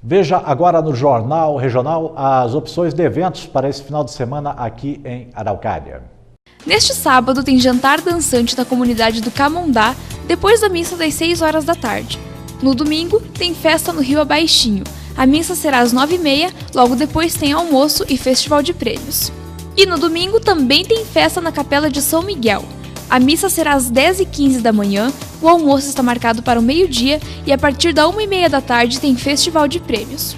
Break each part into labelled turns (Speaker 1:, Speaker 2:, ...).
Speaker 1: Veja agora no Jornal Regional as opções de eventos para esse final de semana aqui em Araucária.
Speaker 2: Neste sábado tem jantar dançante da comunidade do Camondá, depois da missa das 6 horas da tarde. No domingo tem festa no Rio Abaixinho. A missa será às 9h30, logo depois tem almoço e festival de prêmios. E no domingo também tem festa na Capela de São Miguel. A missa será às 10h15 da manhã, o almoço está marcado para o meio-dia e a partir da 1h30 da tarde tem festival de prêmios.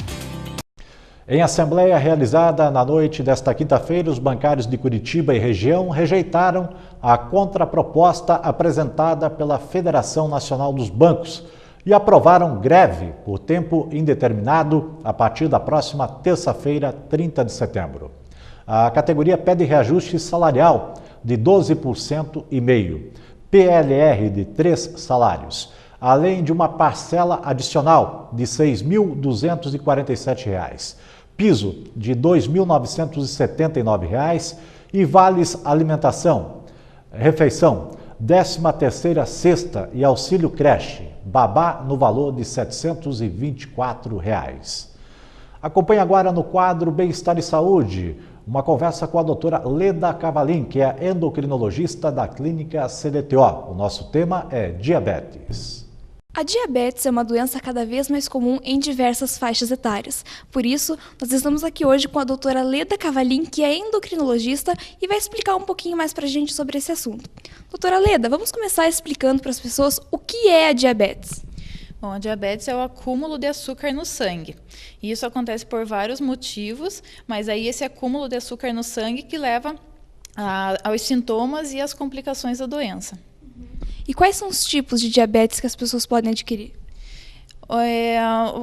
Speaker 1: Em assembleia realizada na noite desta quinta-feira, os bancários de Curitiba e região rejeitaram a contraproposta apresentada pela Federação Nacional dos Bancos e aprovaram greve por tempo indeterminado a partir da próxima terça-feira, 30 de setembro. A categoria pede reajuste salarial de 12,5%, PLR de 3 salários, além de uma parcela adicional de R$ 6.247, piso de R$ 2.979 e vales alimentação, refeição, 13ª cesta e auxílio creche, babá no valor de R$ 724. Acompanhe agora no quadro Bem-Estar e Saúde, uma conversa com a doutora Leda Cavalim, que é endocrinologista da clínica CDTO. O nosso tema é diabetes.
Speaker 2: A diabetes é uma doença cada vez mais comum em diversas faixas etárias. Por isso, nós estamos aqui hoje com a doutora Leda Cavalim, que é endocrinologista e vai explicar um pouquinho mais para a gente sobre esse assunto. Doutora Leda, vamos começar explicando para as pessoas o que é a diabetes.
Speaker 3: Bom, a diabetes é o acúmulo de açúcar no sangue. E isso acontece por vários motivos, mas aí esse acúmulo de açúcar no sangue que leva aos sintomas e às complicações da doença.
Speaker 2: E quais são os tipos de diabetes que as pessoas podem adquirir?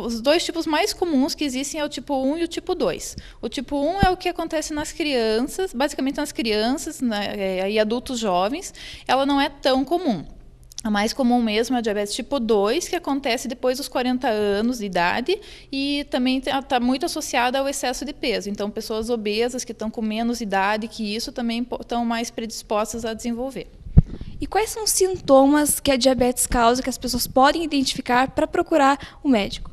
Speaker 3: Os dois tipos mais comuns que existem é o tipo 1 e o tipo 2. O tipo 1 é o que acontece nas crianças, basicamente nas crianças, né, e adultos jovens. Ela não é tão comum. A mais comum mesmo é a diabetes tipo 2, que acontece depois dos 40 anos de idade e também está muito associada ao excesso de peso. Então, pessoas obesas que estão com menos idade que isso também estão mais predispostas a desenvolver.
Speaker 2: E quais são os sintomas que a diabetes causa que as pessoas podem identificar para procurar o médico?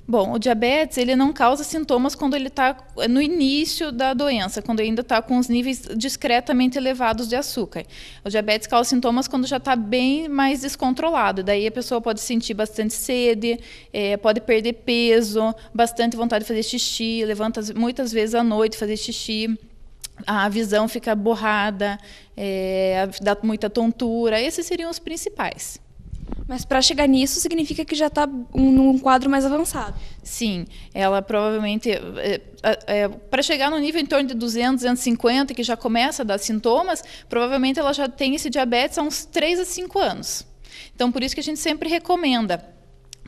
Speaker 3: Bom, o diabetes ele não causa sintomas quando ele está no início da doença, quando ainda está com os níveis discretamente elevados de açúcar. O diabetes causa sintomas quando já está bem mais descontrolado. Daí a pessoa pode sentir bastante sede, pode perder peso, bastante vontade de fazer xixi, levanta muitas vezes à noite fazer xixi. A visão fica borrada, dá muita tontura. Esses seriam os principais.
Speaker 2: Mas para chegar nisso significa que já está num quadro mais avançado.
Speaker 3: Sim, ela provavelmente, para chegar no nível em torno de 200, 250, que já começa a dar sintomas, provavelmente ela já tem esse diabetes há uns 3 a 5 anos. Então, por isso que a gente sempre recomenda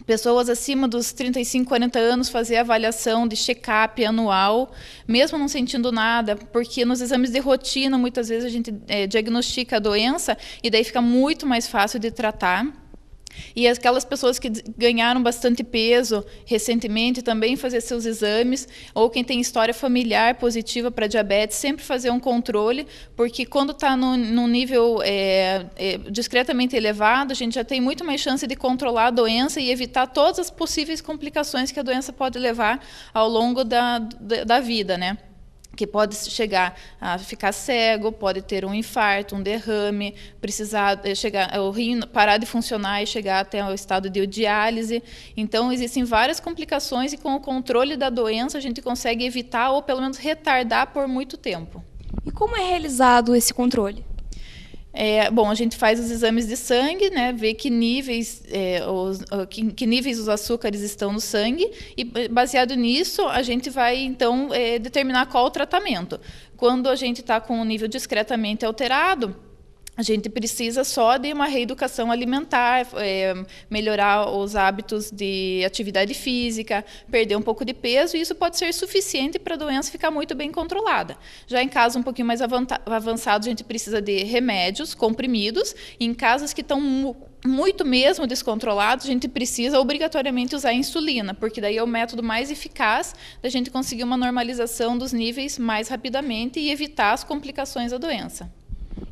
Speaker 3: pessoas acima dos 35, 40 anos fazer avaliação de check-up anual, mesmo não sentindo nada, porque nos exames de rotina, muitas vezes a gente diagnostica a doença e daí fica muito mais fácil de tratar. E aquelas pessoas que ganharam bastante peso recentemente também fazer seus exames, ou quem tem história familiar positiva para diabetes, sempre fazer um controle, porque quando está num nível discretamente elevado, a gente já tem muito mais chance de controlar a doença e evitar todas as possíveis complicações que a doença pode levar ao longo da vida, né? Que pode chegar a ficar cego, pode ter um infarto, um derrame, precisar o rim parar de funcionar e chegar até o estado de diálise. Então, existem várias complicações e com o controle da doença a gente consegue evitar ou pelo menos retardar por muito tempo.
Speaker 2: E como é realizado esse controle?
Speaker 3: Bom, a gente faz os exames de sangue, né, vê que níveis os açúcares estão no sangue e, baseado nisso, a gente vai, então, determinar qual o tratamento. Quando a gente está com um nível discretamente alterado, a gente precisa só de uma reeducação alimentar, melhorar os hábitos de atividade física, perder um pouco de peso, e isso pode ser suficiente para a doença ficar muito bem controlada. Já em casos um pouquinho mais avançados, a gente precisa de remédios, comprimidos, e em casos que estão muito mesmo descontrolados, a gente precisa obrigatoriamente usar insulina, porque daí é o método mais eficaz da gente conseguir uma normalização dos níveis mais rapidamente e evitar as complicações da doença.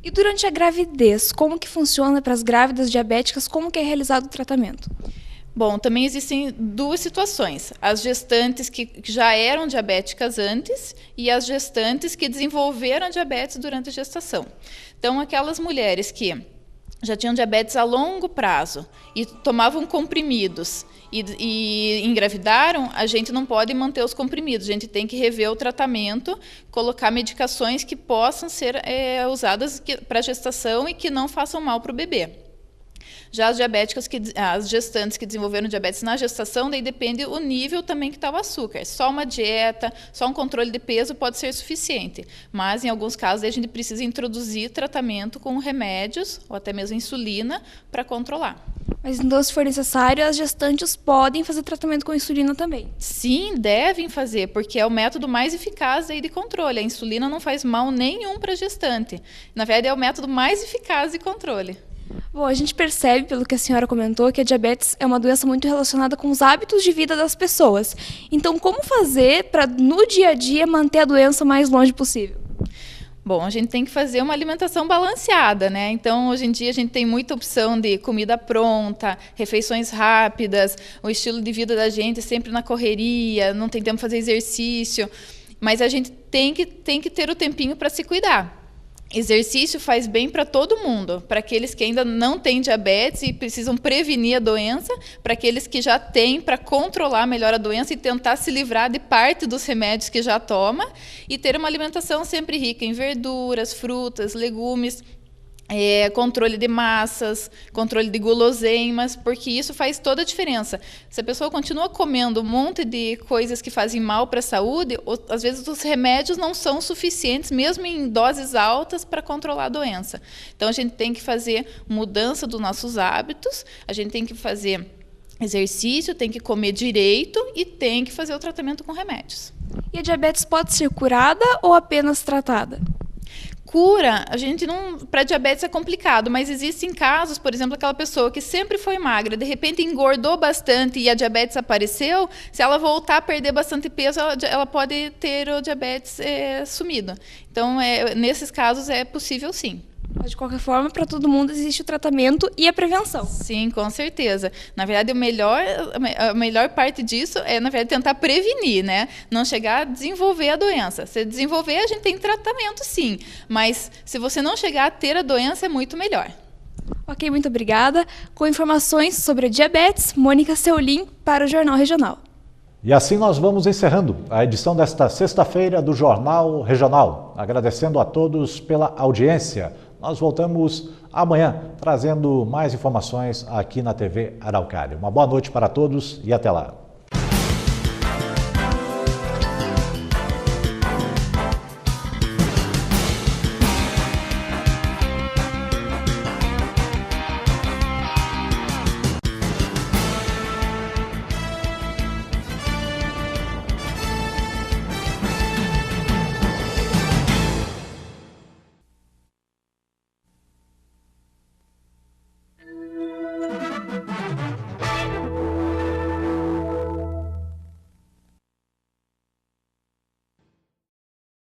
Speaker 2: E durante a gravidez, como que funciona para as grávidas diabéticas, como que é realizado o tratamento?
Speaker 3: Bom, também existem duas situações. As gestantes que já eram diabéticas antes e as gestantes que desenvolveram diabetes durante a gestação. Então, aquelas mulheres que já tinham diabetes a longo prazo e tomavam comprimidos e engravidaram, a gente não pode manter os comprimidos, a gente tem que rever o tratamento, colocar medicações que possam ser usadas para gestação e que não façam mal para o bebê. Já as gestantes que desenvolveram diabetes na gestação, daí depende o nível também que está o açúcar. Só uma dieta, só um controle de peso pode ser suficiente. Mas, em alguns casos, a gente precisa introduzir tratamento com remédios, ou até mesmo insulina, para controlar.
Speaker 2: Mas então, se for necessário, as gestantes podem fazer tratamento com insulina também?
Speaker 3: Sim, devem fazer, porque é o método mais eficaz aí de controle. A insulina não faz mal nenhum para a gestante. Na verdade, é o método mais eficaz de controle.
Speaker 2: Bom, a gente percebe, pelo que a senhora comentou, que a diabetes é uma doença muito relacionada com os hábitos de vida das pessoas. Então, como fazer para, no dia a dia, manter a doença o mais longe possível?
Speaker 3: Bom, a gente tem que fazer uma alimentação balanceada, né? Então, hoje em dia, a gente tem muita opção de comida pronta, refeições rápidas, o estilo de vida da gente sempre na correria, não tem tempo para fazer exercício, mas a gente tem que ter o tempinho para se cuidar. Exercício faz bem para todo mundo, para aqueles que ainda não têm diabetes e precisam prevenir a doença, para aqueles que já têm, para controlar melhor a doença e tentar se livrar de parte dos remédios que já toma, e ter uma alimentação sempre rica em verduras, frutas, legumes, controle de massas, controle de guloseimas, porque isso faz toda a diferença. Se a pessoa continua comendo um monte de coisas que fazem mal para a saúde, às vezes os remédios não são suficientes, mesmo em doses altas, para controlar a doença. Então, a gente tem que fazer mudança dos nossos hábitos, a gente tem que fazer exercício, tem que comer direito e tem que fazer o tratamento com remédios.
Speaker 2: E a diabetes pode ser curada ou apenas tratada?
Speaker 3: Cura, a gente não, para diabetes é complicado, mas existem casos, por exemplo, aquela pessoa que sempre foi magra, de repente engordou bastante e a diabetes apareceu, se ela voltar a perder bastante peso, ela pode ter o diabetes sumido. Então, nesses casos é possível sim.
Speaker 2: Mas, de qualquer forma, para todo mundo existe o tratamento e a prevenção.
Speaker 3: Sim, com certeza. Na verdade, a melhor parte disso é, na verdade, tentar prevenir, né? Não chegar a desenvolver a doença. Se desenvolver, a gente tem tratamento, sim. Mas, se você não chegar a ter a doença, é muito melhor.
Speaker 2: Ok, muito obrigada. Com informações sobre a diabetes, Mônica Seulin para o Jornal Regional.
Speaker 1: E assim nós vamos encerrando a edição desta sexta-feira do Jornal Regional. Agradecendo a todos pela audiência. Nós voltamos amanhã trazendo mais informações aqui na TV Araucária. Uma boa noite para todos e até lá.